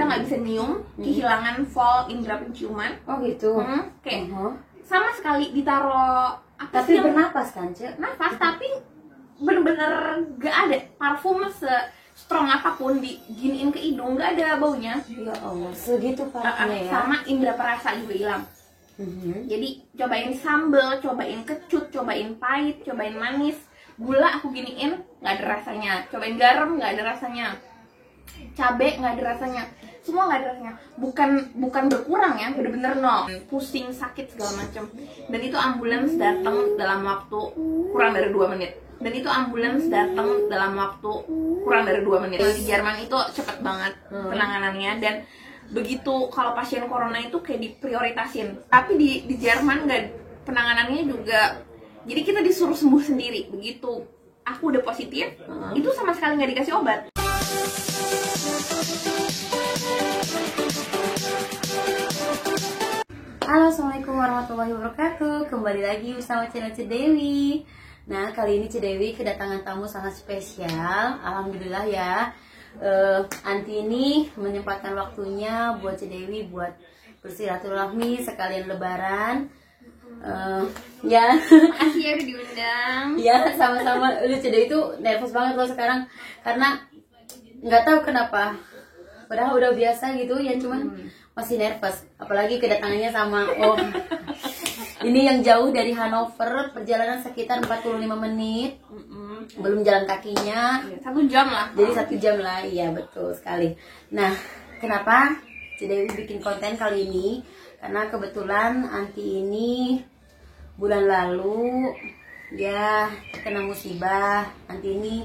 kita nggak bisa nyium, kehilangan fall indera penciuman. Oh gitu. Kayak sama sekali ditaruh apa Tapi sih bernapas kan, Cek? nafas, tapi bener-bener gak ada parfum strong apapun diginiin ke hidung, gak ada baunya. Ya Allah, segitu parahnya ya. Sama indera perasa juga hilang. Jadi cobain sambel, cobain kecut, cobain pahit, cobain manis, gula aku giniin nggak ada rasanya, cobain garam nggak ada rasanya, cabe nggak ada rasanya, semua nggak ada rasanya. Bukan berkurang ya, bener-bener nol, pusing, sakit segala macam. Dan itu ambulans datang dalam waktu kurang dari 2 menit. Dan itu ambulans datang dalam waktu kurang dari 2 menit. Di Jerman itu cepet banget penanganannya, dan begitu kalau pasien corona itu kayak diprioritasin. Tapi di Jerman nggak, penanganannya juga, jadi kita disuruh sembuh sendiri. Begitu aku udah positif, itu sama sekali nggak dikasih obat. Halo, assalamualaikum warahmatullahi wabarakatuh. Kembali lagi bersama channel Cedewi. Nah, kali ini Cedewi kedatangan tamu sangat spesial. Alhamdulillah ya. Anti ini menyempatkan waktunya buat Cedewi buat bersilaturahmi sekalian lebaran. Ya, Makasih ya udah diundang. ya sama-sama. Cedewi itu nervous banget loh sekarang karena nggak tahu kenapa. Padahal udah biasa gitu ya, cuman masih nervous. Apalagi kedatangannya sama ini yang jauh dari Hanover, perjalanan sekitar 45 menit. Belum jalan kakinya, 1 jam lah. jadi 1 jam lah. Iya betul sekali. Nah, kenapa Cedewi bikin konten kali ini? Karena kebetulan Anti ini bulan lalu ya terkena musibah. Anti ini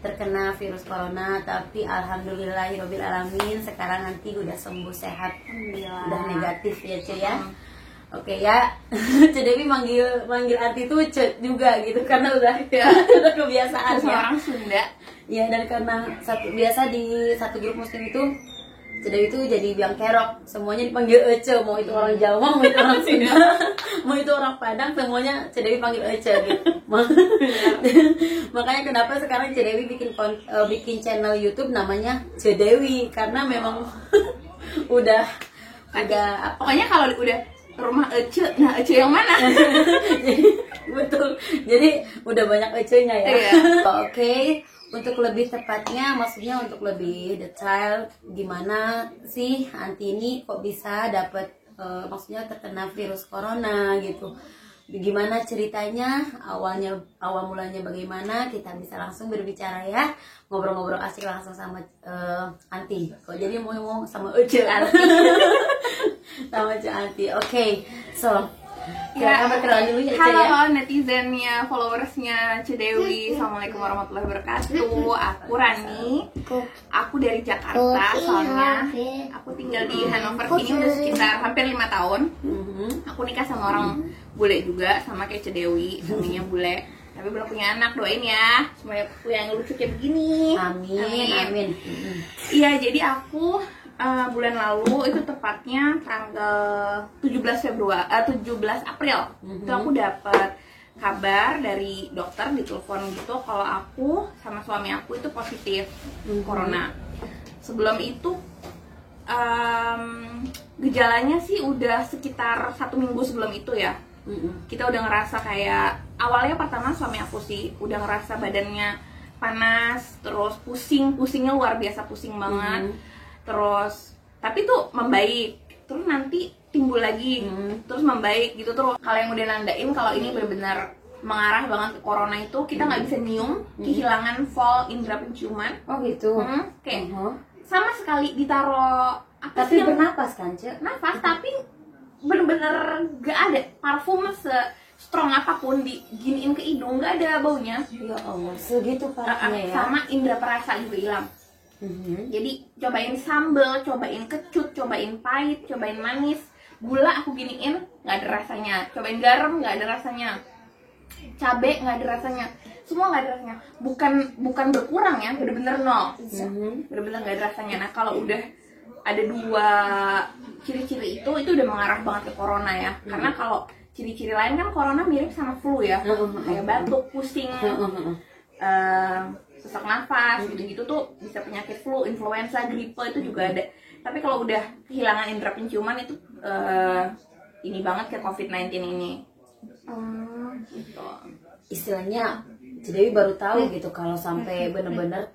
terkena virus corona, tapi alhamdulillahirabbil alamin sekarang Anti udah sembuh, sehat, udah negatif ya cuy ya. Oke ya, Cedewi manggil Anti tuh juga gitu karena udah kebiasaan ya. Orang Sunda. Ya, dan karena biasa di satu grup muslim itu Cedewi itu jadi biang kerok, semuanya dipanggil Ece, mau itu orang Jawa, mau itu orang Sunda, mau itu orang Padang, semuanya Cedewi panggil Ece gitu. Makanya kenapa sekarang Cedewi bikin channel YouTube namanya Cedewi, karena memang udah Pokoknya kalau udah rumah Ece, nah Ece yang mana? Betul, jadi udah banyak Ece-nya ya. Iya. Oke, untuk lebih tepatnya, maksudnya untuk lebih detail, gimana sih Anti ini kok bisa dapet maksudnya terkena virus corona gitu. Gimana ceritanya, awal mulanya bagaimana, kita bisa langsung berbicara ya, ngobrol-ngobrol asik langsung sama Anti. Kok jadi mau ngomong sama Ece Anti. Sama Ece Anti. Oke, so Ya, perkenalan dulu ya, Ece, halo ya. netizennya, followersnya Cedewi. Assalamualaikum warahmatullahi wabarakatuh. Aku Rani. Aku dari Jakarta, soalnya aku tinggal di Hanover ini udah sekitar hampir 5 tahun. Aku nikah sama orang bule juga, sama kayak Cedewi, suaminya bule. Tapi belum punya anak, doain ya. Semuanya punya yang lucu kayak begini. Amin. Iya, jadi aku bulan lalu, itu tepatnya tanggal 17 April, itu aku dapat kabar dari dokter di telepon gitu kalau aku sama suami aku itu positif corona. Sebelum itu gejalanya sih udah sekitar 1 minggu sebelum itu ya. Kita udah ngerasa kayak, awalnya pertama suami aku sih udah ngerasa badannya panas, terus pusingnya luar biasa, pusing banget. Terus tapi tuh membaik, terus nanti timbul lagi, terus membaik gitu. Terus kalau yang udah nandain kalau ini benar-benar mengarah banget ke corona itu, kita nggak bisa nyium, kehilangan fall indera penciuman. Oh gitu. Kayak sama sekali ditaruh apa Tapi sih, bernapas kan, Cek? nafas, tapi bener-bener gak ada parfum strong apapun diginiin ke hidung, gak ada baunya. Ya Allah, segitu parahnya ya. Sama indera perasa juga hilang. Jadi cobain sambel, cobain kecut, cobain pahit, cobain manis, gula aku giniin nggak ada rasanya, cobain garam nggak ada rasanya, cabe nggak ada rasanya, semua nggak ada rasanya. Bukan berkurang ya, bener-bener nol, bener-bener nggak ada rasanya. Nah kalau udah ada 2 ciri-ciri itu udah mengarah banget ke corona ya. Karena kalau ciri-ciri lain kan corona mirip sama flu ya, kayak batuk, pusing, sesak nafas gitu-gitu tuh bisa penyakit flu, influenza, gripe itu juga ada. Tapi kalau udah kehilangan indera penciuman itu ini banget kayak COVID-19 ini. Gitu. Istilahnya Cidewi baru tahu gitu kalau sampai bener-bener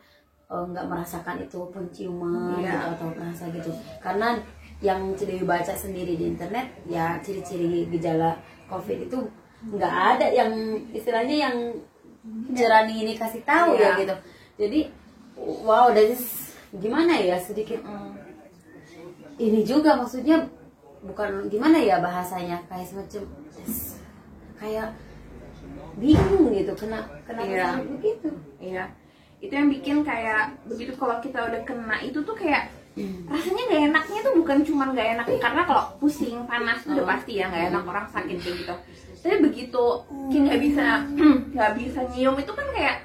nggak merasakan itu penciuman Iya. gitu atau merasa gitu. Karena yang Cidewi baca sendiri di internet ya ciri-ciri gejala COVID itu nggak ada yang istilahnya yang Cerani ini kasih tahu Iya. ya gitu. Jadi wow, dari gimana ya sedikit ini juga maksudnya bukan gimana ya bahasanya kayak semacam kayak bingung gitu kenapa Iya. sampai begitu. Iya, itu yang bikin kayak begitu kalau kita udah kena itu tuh kayak rasanya nggak enaknya tuh bukan cuma nggak enak karena kalau pusing panas tuh udah pasti ya nggak enak, orang sakit kayak gitu. Tapi begitu kayak nggak bisa nyium itu kan kayak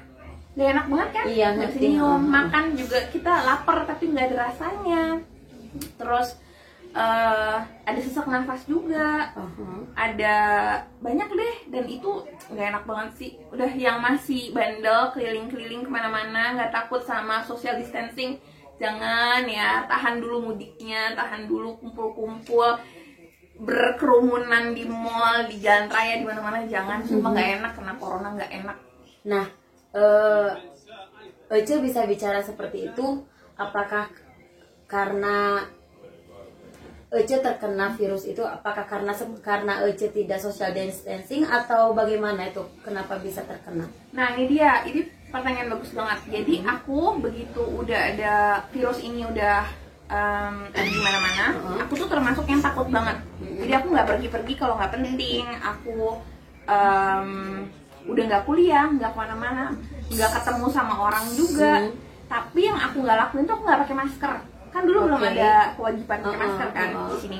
nggak enak banget kan? Iya, Nggak bisa ngerti. nyium, makan juga kita lapar tapi nggak ada rasanya. Terus ada sesak nafas juga. Ada banyak deh, dan itu nggak enak banget sih. Udah yang masih bandel keliling-keliling kemana-mana nggak takut sama social distancing, jangan ya, tahan dulu mudiknya, tahan dulu kumpul-kumpul berkerumunan di mall, di jalan raya, di mana-mana, jangan. Sumpah nggak enak, kena corona nggak enak. Nah, Ece bisa bicara seperti itu apakah karena Ece terkena virus itu, apakah karena Ece tidak social distancing atau bagaimana itu kenapa bisa terkena? Nah ini dia, ini pertanyaan bagus banget. Jadi aku begitu udah ada virus ini udah ada di mana-mana, aku tuh termasuk yang takut banget. Jadi aku nggak pergi-pergi kalau nggak penting. Aku udah nggak kuliah, nggak kemana-mana, nggak ketemu sama orang juga. Tapi yang aku nggak lakuin tuh aku nggak pakai masker. Kan dulu belum ada kewajiban pakai masker kan di sini.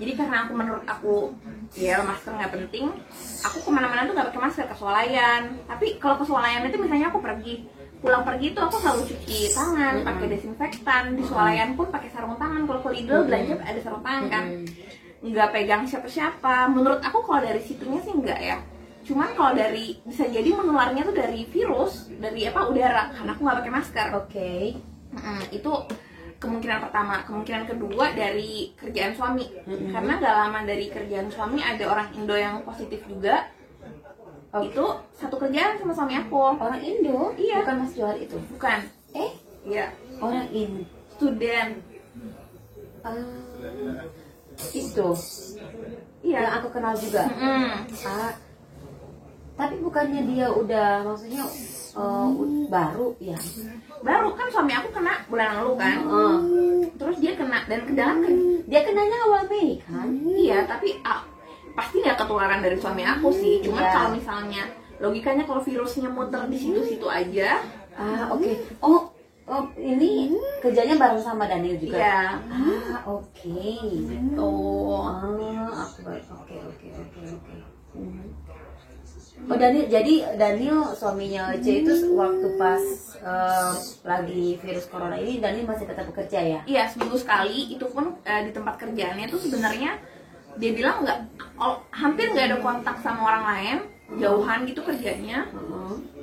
Jadi karena menurut aku ya masker nggak penting, aku kemana-mana tuh nggak pakai masker, ke swalayan. Tapi kalau ke swalayan itu misalnya aku pulang pergi tuh aku selalu cuci tangan, pakai desinfektan. Di swalayan pun pakai sarung tangan. Kalau ke Lidl belanja ada sarung tangan kan. Nggak pegang siapa-siapa. Menurut aku kalau dari situnya sih nggak ya. Cuman kalau dari bisa jadi menularnya tuh dari virus, dari udara, karena aku nggak pakai masker. Oke. Itu kemungkinan pertama. Kemungkinan kedua dari kerjaan suami, karena gak lama dari kerjaan suami ada orang Indo yang positif juga. Itu satu kerjaan sama suami aku. Orang Indo? Iya. Bukan Mas Johar itu? Bukan. Iya. Orang Indo. Student. Itu. Iya. Yang aku kenal juga. Tapi bukannya dia udah maksudnya baru ya? Baru kan suami aku kena bulan lalu kan. Terus dia kena dan Dia kenanya awal Mei kan? Iya, tapi pasti nggak ketularan dari suami aku sih. Cuma Iya. kalau misalnya logikanya kalau virusnya muter di situ-situ aja. Oke. Ini kerjanya bareng sama Daniel juga? Iya. Oke. Gitu. Aku baru. Oke. Daniel suaminya Ece itu waktu pas lagi virus corona ini Daniel masih tetap bekerja ya? Iya, seminggu sekali. Itu pun di tempat kerjaannya tuh sebenarnya dia bilang hampir nggak ada kontak sama orang lain, jauhan gitu kerjanya.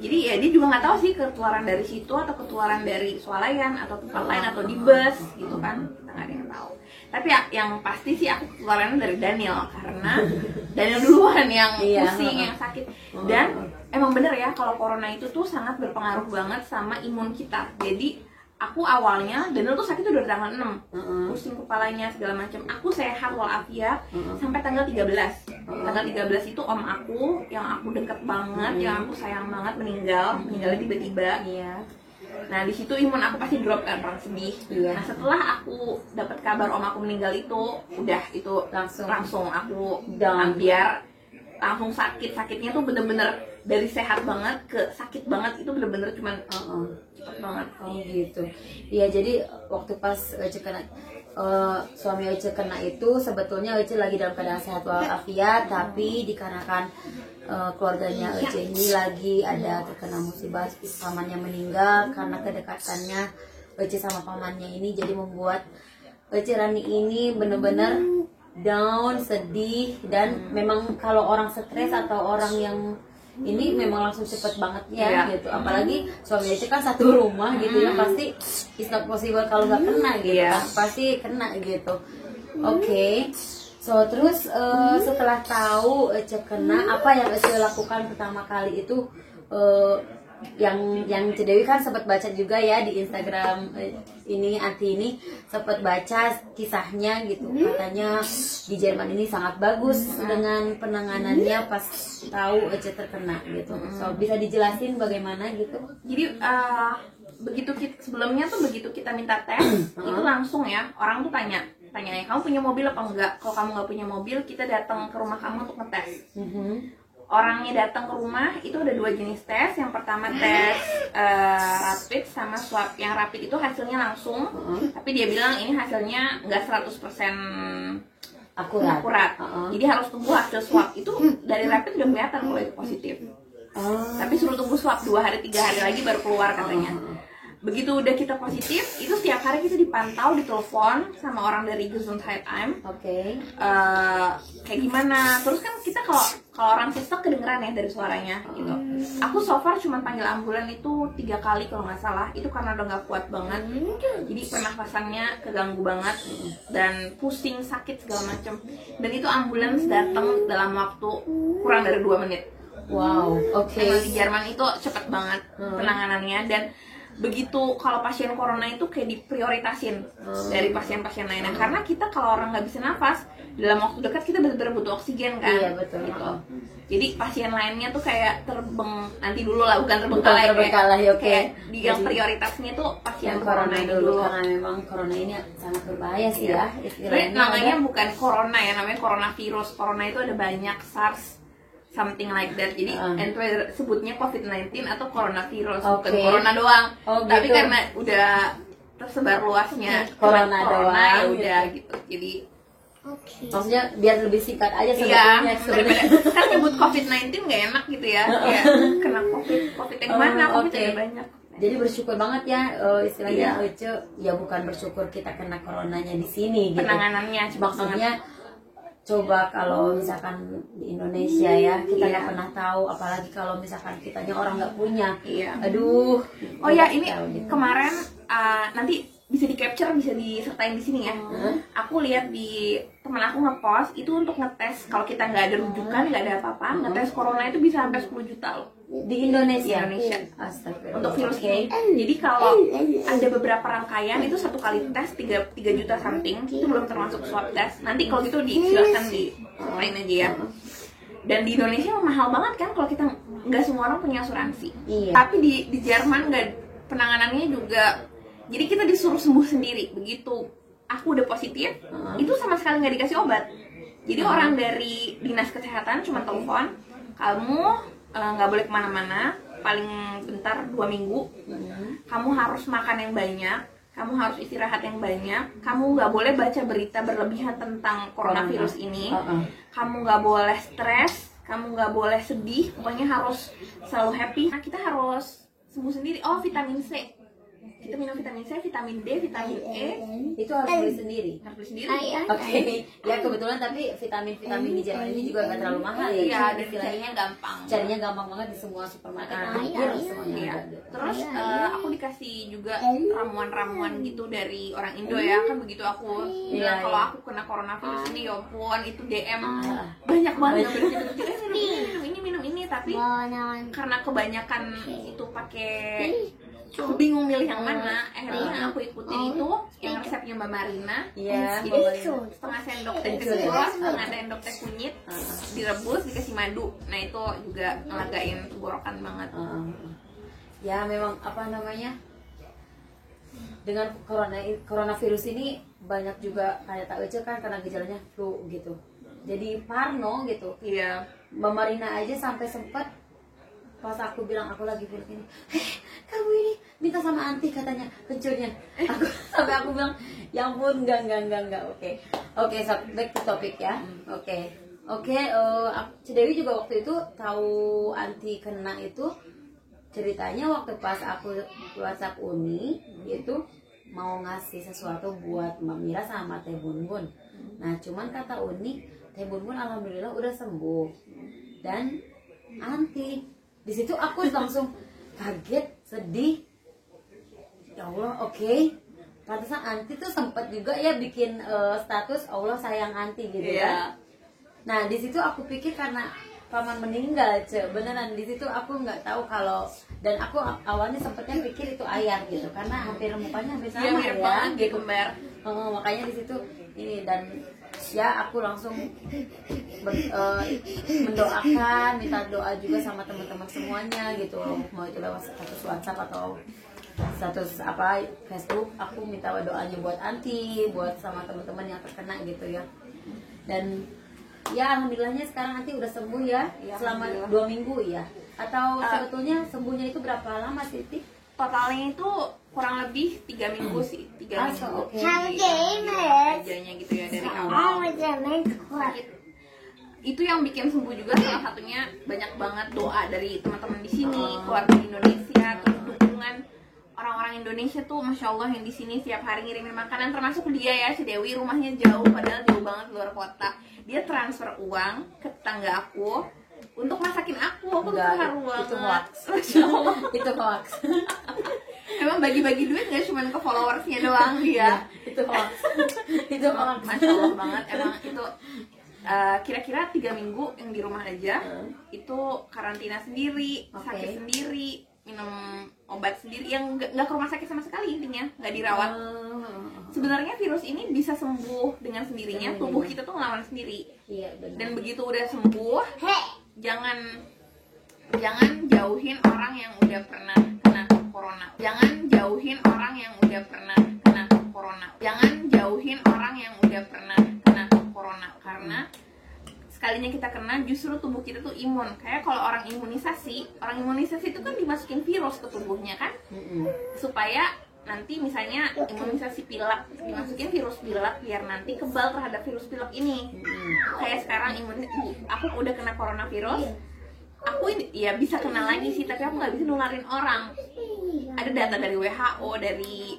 Jadi ya dia juga nggak tahu sih ketularan dari situ atau ketularan dari swalayan atau tempat lain atau di bus gitu kan, kita nggak ada yang tahu. Tapi ya, yang pasti sih aku ketularannya dari Daniel, karena Daniel duluan yang pusing, yang sakit. Dan emang bener ya kalau corona itu tuh sangat berpengaruh banget sama imun kita. Jadi aku awalnya Daniel tuh sakit tuh dari tanggal 6, pusing kepalanya segala macam. Aku sehat walafiat sampai tanggal 13. Tanggal 13 itu om aku yang aku deket banget, yang aku sayang banget meninggalnya tiba-tiba. Nah di situ imun aku pasti drop kan, orang sedih. Nah setelah aku dapat kabar om aku meninggal itu langsung aku biar langsung sakitnya tuh bener-bener dari sehat banget ke sakit banget, itu bener-bener cuman cepet banget. Gitu. Iya, jadi waktu pas Ece kena suami Ece kena itu sebetulnya Ece lagi dalam keadaan sehat walafiat, tapi dikarenakan keluarganya Ece ini lagi ada terkena musibah, pamannya meninggal. Karena kedekatannya Ece sama pamannya ini jadi membuat Ece Rani ini bener-bener down, sedih. Dan memang kalau orang stres atau orang yang ini memang langsung cepet banget ya Iya. gitu. Apalagi suami Ece kan satu rumah gitu ya, pasti it's not possible kalau nggak kena gitu Iya. kan, pasti kena gitu. Oke. So terus setelah tahu Ece kena, apa yang Ece lakukan pertama kali itu? Yang Cedewi kan sempat baca juga ya di Instagram ini Anti ini sempat baca kisahnya gitu, katanya di Jerman ini sangat bagus dengan penanganannya pas tahu Ece terkena gitu. So bisa dijelasin bagaimana gitu? Jadi begitu sebelumnya tuh begitu kita minta tes itu langsung ya orang tuh tanya kamu punya mobil apa enggak. Kalau kamu nggak punya mobil, kita datang ke rumah kamu untuk ngetes. Orangnya datang ke rumah itu ada 2 jenis tes. Yang pertama tes rapid sama swab. Yang rapid itu hasilnya langsung, tapi dia bilang ini hasilnya nggak 100% akurat. Jadi harus tunggu hasil swab. Itu dari rapid udah kelihatan kalau itu positif. Tapi suruh tunggu swab 2 hari 3 hari lagi baru keluar katanya. Begitu udah kita positif, itu setiap hari kita dipantau, ditelepon sama orang dari Gesundheitsamt. Oke. Kayak gimana? Terus kan kita kalau orang sesek kedengeran ya dari suaranya gitu. Aku so far cuma panggil ambulan itu 3 kali kalau nggak salah. Itu karena udah nggak kuat banget. Jadi pernafasannya keganggu banget dan pusing, sakit segala macem. Dan itu ambulans datang dalam waktu kurang dari 2 menit. Wow. Oke. Emang di Jerman itu cepet banget penanganannya. Dan begitu kalau pasien corona itu kayak diprioritasin dari pasien-pasien lainnya, karena kita kalau orang nggak bisa nafas dalam waktu dekat kita benar-benar butuh oksigen kan. Iya betul gitu. Jadi pasien lainnya tuh kayak nanti dulu lah, bukan terbengkalai oke. Kayak yang prioritasnya tuh pasien corona ini dulu. Karena memang corona ini sangat berbahaya sih ya Jadi namanya bukan corona ya, namanya coronavirus. Corona itu ada banyak, SARS, something like that. Jadi entweder sebutnya COVID-19 atau coronavirus, bukan corona doang. Tapi gitu. karena udah tersebar luasnya corona ya doang udah gitu. Jadi maksudnya biar lebih singkat aja iya, sebenarnya. kan nyebut COVID-19 nggak enak gitu ya. Ya kena COVID yang mana? COVID ada banyak. Jadi bersyukur banget ya istilahnya Ece ya, bukan bersyukur kita kena coronanya di sini gitu. Penanganannya Maksudnya coba kalau misalkan di Indonesia ya kita nggak pernah tahu, apalagi kalau misalkan kitanya orang nggak punya. Aduh. Oh ya, ini kemarin nanti bisa di capture, bisa disertain di sini ya. Aku lihat di teman aku ngepost itu untuk ngetes kalau kita nggak ada rujukan, nggak ada apa-apa, ngetes corona itu bisa sampai 10 juta loh di Indonesia. Astagfirullah. Untuk virus ini. Jadi kalau ada beberapa rangkaian itu 1 kali tes 3 juta something, itu belum termasuk swab test. Nanti kalau gitu dijelaskan di lain aja ya. Dan di Indonesia mahal banget kan kalau kita nggak semua orang punya asuransi. Tapi di Jerman nggak, penanganannya juga. Jadi kita disuruh sembuh sendiri. Begitu aku udah positif, itu sama sekali nggak dikasih obat. Jadi orang dari dinas kesehatan cuma telepon, kamu nggak boleh kemana-mana, paling bentar 2 minggu. Kamu harus makan yang banyak, kamu harus istirahat yang banyak, kamu nggak boleh baca berita berlebihan tentang coronavirus ini, kamu nggak boleh stres, kamu nggak boleh sedih, pokoknya harus selalu happy. Nah, kita harus sembuh sendiri. Oh, vitamin C, kita minum vitamin C, vitamin D, vitamin E, itu harus beli sendiri. harus beli sendiri. Oke. Ya kebetulan tapi vitamin di Jerman ini juga nggak terlalu mahal ya. Iya, dan carinya gampang. Carinya gampang banget di semua supermarket. Semuanya Iya. ada. Terus aku dikasih juga ramuan-ramuan gitu dari orang Indo ya, kan begitu aku bilang kalau aku kena coronavirus ini, ya ampun, itu DM banyak banget minum ini, tapi karena kebanyakan itu pakai, aku bingung milih yang mana. Akhirnya aku ikutin itu yang resepnya Mbak Marina. Jadi setengah sendok teh kencur, setengah sendok teh kunyit, direbus dikasih madu. Nah itu juga ngelagain tenggorokan banget. Ya memang apa namanya, dengan coronavirus ini banyak juga kayak tak baca kan karena gejalanya flu gitu. Jadi parno gitu. Iya. Mbak Marina aja sampai sempat pas aku bilang aku lagi virus ini, kamu ini minta sama Anti katanya kencurnya. Sampai aku bilang ya ampun, enggak. Oke, so back to topic ya. Oke, Cedewi juga waktu itu tahu Anti kena itu, ceritanya waktu pas aku WhatsApp Uni itu mau ngasih sesuatu buat Mbak Mira sama Teh Bun. Nah cuman kata Uni, Teh Bun alhamdulillah udah sembuh dan anti. Di situ aku langsung kaget, sedih. Ya Allah, oke. Pantesan anti tuh sempat juga ya bikin status Allah sayang anti gitu ya. Nah di situ aku pikir karena paman meninggal, beneran di situ aku nggak tahu kalau, dan aku awalnya sempetnya pikir itu ayah gitu karena hampir mukanya hampir sama ya, gitu kembar. Makanya di situ ini, dan ya aku langsung mendoakan, minta doa juga sama teman-teman semuanya gitu, mau itu lewat status WhatsApp atau status apa Facebook, aku minta doanya buat anti, buat sama teman-teman yang terkena gitu ya. Dan ya alhamdulillahnya sekarang anti udah sembuh ya, selama 2 minggu ya. Atau sebetulnya sembuhnya itu berapa lama sih, Ti? Totalnya itu kurang lebih 3 minggu sih, 3 minggu. Aja gitu ya dari awal. Itu yang bikin sembuh juga salah satunya banyak banget doa dari teman-teman di sini, keluarga Indonesia, terus dukungan orang-orang Indonesia tuh, masya Allah yang di sini setiap hari ngirimin makanan, termasuk dia ya, si Dewi rumahnya jauh, padahal jauh banget luar kota. Dia transfer uang ke tetangga aku untuk masakin aku terharu banget. Itu hoax. Itu hoax. Emang bagi-bagi duit gak cuma ke followersnya doang dia. Itu hoax. Itu hoax. Masya Allah banget. Emang itu kira-kira 3 minggu yang di rumah aja. Itu karantina sendiri, sakit sendiri, minum obat sendiri, yang nggak ke rumah sakit sama sekali, intinya nggak dirawat. Sebenarnya virus ini bisa sembuh dengan sendirinya, tubuh kita tuh ngelawan sendiri. Dan begitu udah sembuh, jangan jauhin orang yang udah pernah kena corona. Jangan jauhin orang yang udah pernah kena corona. Jangan jauhin orang yang udah pernah kena corona, karena sekalinya kita kena, justru tubuh kita tuh imun. Kayak kalau orang imunisasi itu kan dimasukin virus ke tubuhnya kan, supaya nanti misalnya imunisasi pilek, dimasukin virus pilek biar nanti kebal terhadap virus pilek ini. Kayak sekarang aku udah kena coronavirus, aku ya bisa kena lagi sih, tapi aku nggak bisa nularin orang. Ada data dari WHO, dari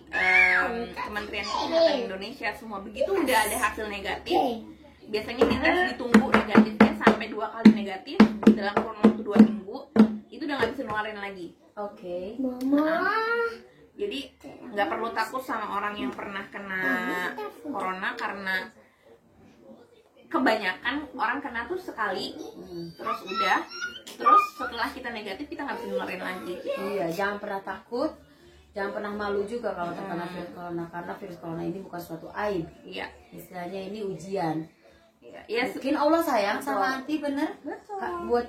Kementerian Kesehatan Indonesia, semua begitu udah ada hasil negatif, biasanya kita ditunggu negatifnya sampai 2 kali negatif dalam kurun waktu 2 minggu, itu udah nggak bisa nularin lagi. Jadi nggak perlu takut sama orang yang pernah kena corona, karena kebanyakan orang kena tuh sekali, terus setelah kita negatif kita nggak bisa nularin lagi. Iya, jangan pernah takut, jangan pernah malu juga kalau terkena virus corona, karena virus corona ini bukan suatu aib. Iya, istilahnya ini ujian. Ya, mungkin Allah sayang sama Anti, bener. Buat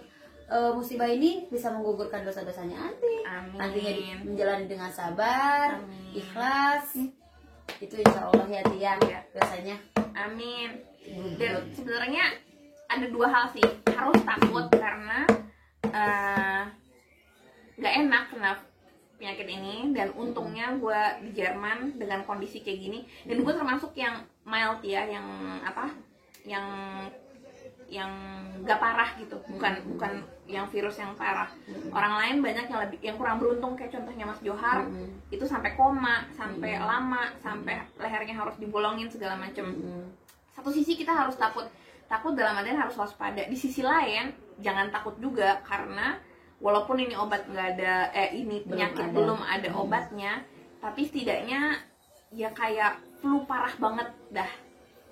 musibah ini bisa menggugurkan dosa-dosanya Anti. Antinya menjalani dengan sabar, ikhlas. Itu insya Allah ya Tia, dosanya. Amin. Dan sebenarnya ada 2 hal sih, harus takut karena nggak enak kena penyakit ini, dan untungnya gue di Jerman dengan kondisi kayak gini, dan gue termasuk yang mild ya, yang gak parah gitu, bukan yang virus yang parah. Orang lain banyak yang kurang beruntung, kayak contohnya Mas Johar, itu sampai koma, sampai lama, sampai lehernya harus dibolongin segala macem. Satu sisi kita harus takut dalam artian harus waspada. Di sisi lain jangan takut juga, karena walaupun ini obat nggak ada, ini penyakit belum ada obatnya, tapi setidaknya ya kayak flu parah banget dah.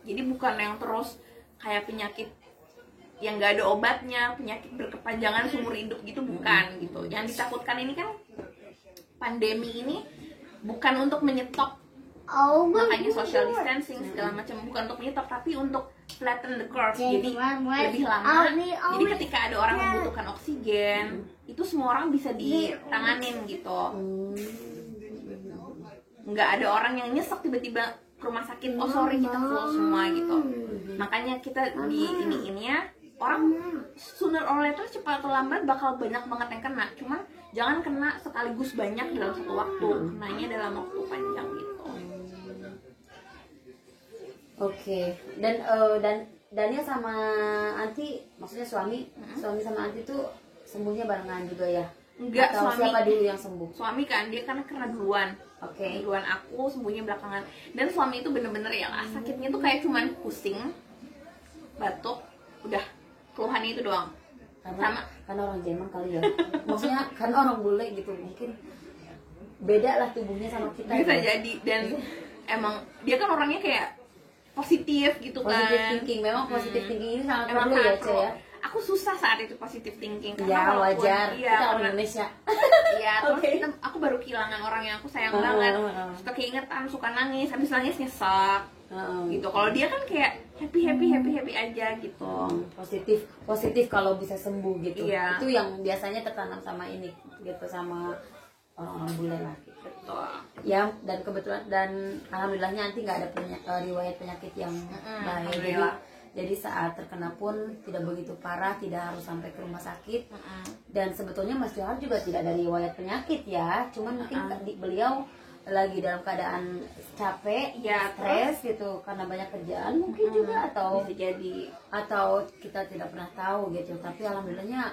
Jadi bukan yang terus kayak penyakit yang nggak ada obatnya, penyakit berkepanjangan seumur hidup gitu, bukan gitu. Yang ditakutkan ini kan pandemi ini bukan untuk menyetop, makanya social distancing segala macam, bukan untuk menyetop, tapi untuk flatten the curve, jadi lebih lama. Jadi ketika ada orang membutuhkan oksigen, itu semua orang bisa ditanganin gitu. Nggak ada orang yang nyesek tiba-tiba ke rumah sakit, oh sorry kita full semua gitu. Makanya kita di ini ya, orang sooner or later, cepat atau lambat bakal banyak banget yang kena. Cuman jangan kena sekaligus banyak dalam satu waktu, kenanya dalam waktu panjang gitu. Oke. Dan Daniel sama Anti, maksudnya suami sama Anti tuh sembuhnya barengan juga ya? Enggak, atau suami. Siapa dulu yang sembuh? Suami kan, dia kan kena duluan. Duluan aku, sembuhnya belakangan. Dan suami itu bener-bener ya lah, sakitnya tuh kayak cuman pusing, batuk, udah, keluhannya itu doang. karena orang Jerman kali ya. Maksudnya karena orang bule gitu, mungkin beda lah tubuhnya sama kita. Bisa gitu. jadi, dan emang dia kan orangnya kayak positif gitu kan. Positive thinking, memang positive thinking ini sangat Emang perlu ya, katro. Ce ya. Aku susah saat itu positive thinking karena Ya walaupun- wajar, iya, kita orang karena- Indonesia. Iya, terus Oke. aku baru kehilangan orang yang aku sayang banget. Suka keingetan, suka nangis, habis nangis nyesek gitu. Kalau dia kan kayak happy aja gitu. Positif kalau bisa sembuh gitu. Iya. Itu yang biasanya tertanam sama ini gitu, sama orang-orang bule lah gitu. Betul. Ya, dan kebetulan dan alhamdulillahnya nanti nggak ada riwayat penyakit yang bahaya. alhamdulillah. Jadi saat terkena pun tidak begitu parah, tidak harus sampai ke rumah sakit. Dan sebetulnya Mas Johar juga tidak ada riwayat penyakit ya, cuman mungkin beliau lagi dalam keadaan capek, Ya, stres gitu karena banyak kerjaan mungkin juga, atau bisa jadi. atau kita tidak pernah tahu gitu. Tapi alhamdulillahnya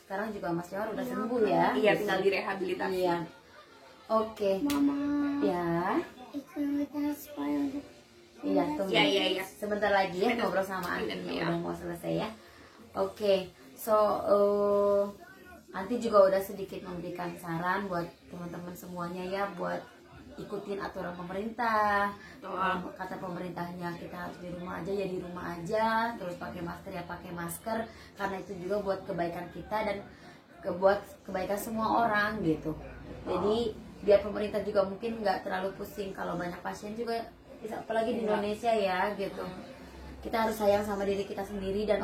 sekarang juga Mas Johar udah sembuh ya. Iya, gitu. tinggal direhabilitasi. Iya. Oke. Mama, Ya. ik wil het spelen. Iya, tunggu. Iya. Sebentar lagi ya ngobrol sama Anti, Iya. udah mau selesai ya. Oke. So, Anti juga udah sedikit memberikan saran buat teman-teman semuanya ya, buat ikutin aturan pemerintah. Kata pemerintahnya kita harus di rumah aja ya di rumah aja, terus pakai masker ya pakai masker, karena itu juga buat kebaikan kita dan buat kebaikan semua orang gitu. Jadi biar pemerintah juga mungkin nggak terlalu pusing kalau banyak pasien juga, apalagi di Indonesia ya gitu. Kita harus sayang sama diri kita sendiri dan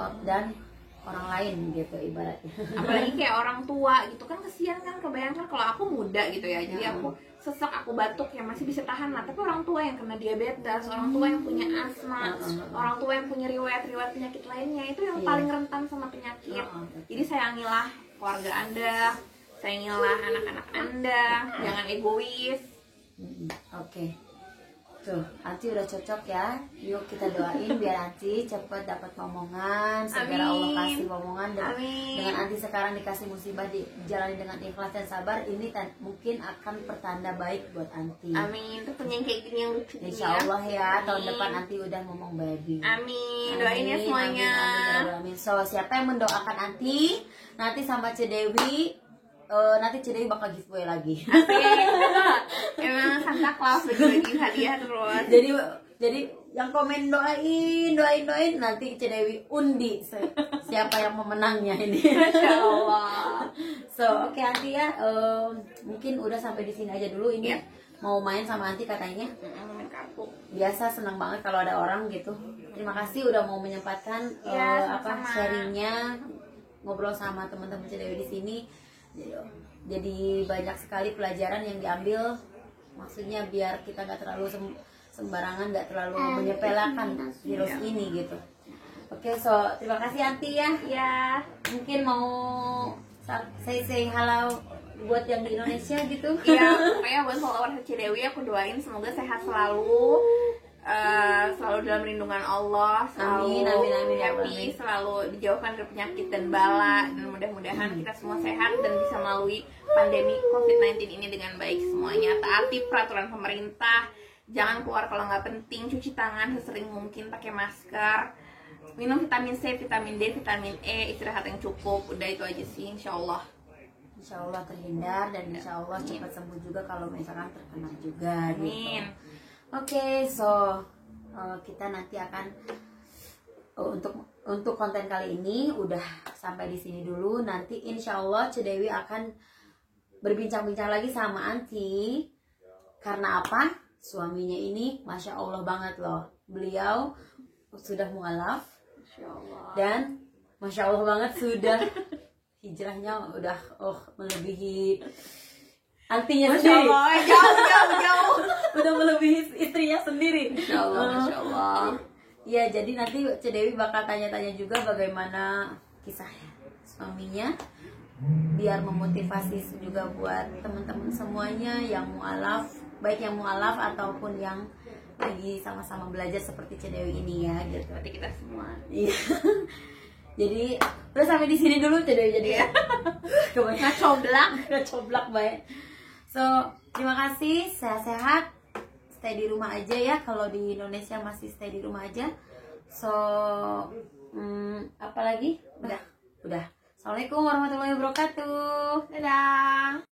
orang lain gitu ibaratnya. Apalagi kayak orang tua gitu kan, kesian kan, kebayangkan kalau aku muda gitu ya, jadi aku sesek, aku batuk ya masih bisa tahan lah, tapi orang tua yang kena diabetes, orang tua yang punya asma, orang tua yang punya riwayat penyakit lainnya, itu yang paling rentan sama penyakit. Jadi sayangilah keluarga Anda, sayangilah anak-anak Anda, jangan egois. Oke. Tuh, Anti udah cocok ya. Yuk kita doain biar Anti cepat dapat momongan, segera Allah kasih momongan, dan dengan Anti sekarang dikasih musibah dijalani dengan ikhlas dan sabar, ini mungkin akan pertanda baik buat Anti. Amin. Itu punya yang kayak gini yang lucu gini Insya Allah ya, tahun depan Anti udah ngomong baby. Amin. Doain ya semuanya. Amin. So, siapa yang mendoakan Anti, nanti sama Cedewi, nanti Cedewi bakal giveaway lagi. Emang Santa Claus bagi-bagi hadiah terus. Jadi yang komen doain nanti Cedewi undi siapa yang memenangnya ini. Masya Allah. So oke Anti ya, mungkin udah sampai di sini aja dulu ini. Ya. Mau main sama Anti katanya. Main kartu. Biasa senang banget kalau ada orang gitu. Terima kasih udah mau menyempatkan Ya, sama-sama. sharingnya, ngobrol sama teman-teman Cedewi di sini. Jadi banyak sekali pelajaran yang diambil, maksudnya biar kita nggak terlalu sembarangan, nggak terlalu menyepelekan virus ini gitu. Oke, so terima kasih Anti ya. Ya. Mungkin mau say halo buat yang di Indonesia gitu. Iya, pokoknya buat follower Cedewi aku doain semoga sehat selalu. Selalu dalam lindungan Allah, selalu Amin, happy, selalu dijauhkan dari penyakit dan bala, dan mudah-mudahan kita semua sehat dan bisa melalui pandemi COVID-19 ini dengan baik semuanya. Taati peraturan pemerintah, jangan keluar kalau nggak penting, cuci tangan sesering mungkin, pakai masker, minum vitamin C, vitamin D, vitamin E, istirahat yang cukup, udah itu aja sih, insya Allah. Insya Allah terhindar dan insya Allah cepat sembuh juga kalau misalkan terkena juga gitu. Amin. Oke, so kita nanti akan untuk konten kali ini udah sampai di sini dulu. Nanti insya Allah Cedewi akan berbincang-bincang lagi sama Anti. Karena apa? Suaminya ini masya Allah banget loh. Beliau sudah mualaf dan masya Allah banget sudah hijrahnya udah melebihi Antinya Masya sendiri. Allah, jauh. Udah melebihi istrinya sendiri. Masya Allah. Ya, jadi nanti Cedewi bakal tanya-tanya juga bagaimana kisah suaminya, biar memotivasi juga buat teman-teman semuanya yang mualaf, baik yang mualaf ataupun yang lagi sama-sama belajar seperti Cedewi ini ya, gitu. Seperti kita semua. Iya. Jadi udah sampai di sini dulu Cedewi jadi ya. Coblak baik. So, terima kasih, sehat-sehat, stay di rumah aja ya. Kalau di Indonesia masih stay di rumah aja. So, apa lagi? Udah. Assalamualaikum warahmatullahi wabarakatuh. Dadah.